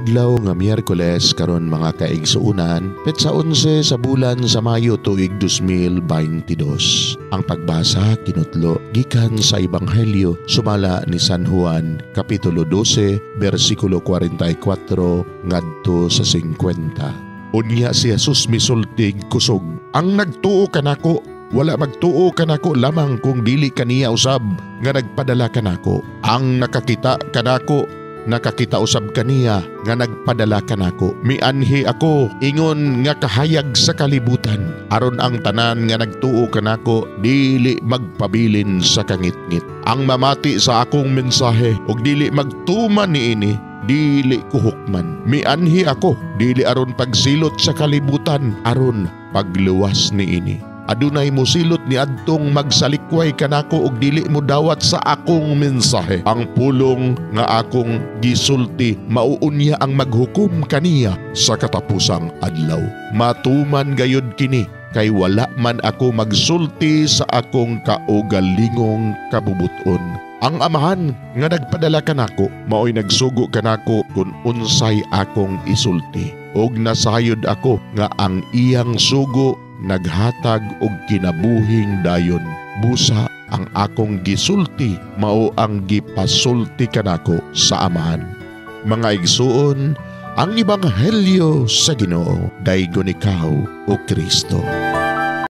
adlaw nga Miyerkules karon mga kaigsuunan, petsa 11 sa bulan sa Mayo tuig 2022. Ang pagbasa kinutlo gikan sa Ebanghelyo sumala ni San Juan kapitulo 12 bersikulo 44 ngadto sa 50. Unya si Jesus misultig kusog, ang nagtuo kanako wala magtuo kanako lamang kung dili kaniya usab nga nagpadala kanako. Ang nakakita kanako nakakita usab kaniya nga nagpadala kanako. Mianhi ako ingon nga kahayag sa kalibutan aron ang tanan nga nagtuo kanako dili magpabilin sa kangitngit. Ang mamati sa akong mensahe ug dili magtuman niini dili kuhukman. Mianhi ako dili aron pagsilot sa kalibutan aron pagluwas niini. Adunay mo silot ni adtong magsalikway kanako ug dili mo dawat sa akong mensahe. Ang pulong nga akong gisulti mauunya ang maghukom kaniya sa katapusang adlaw. Matuman gayud kini kay wala man ako magsulti sa akong kaugalingong kabubuton. Ang amahan nga nagpadala kanako mao'y nagsugo kanako kung unsay akong isulti. Og nasayod ako nga ang iyang sugo naghatag og kinabuhing dayon. Busa ang akong gisulti mao ang gipasulti kanako sa amahan. Mga igsuon, ang Ebanghelyo sa Ginoo daygon ikaw o Kristo.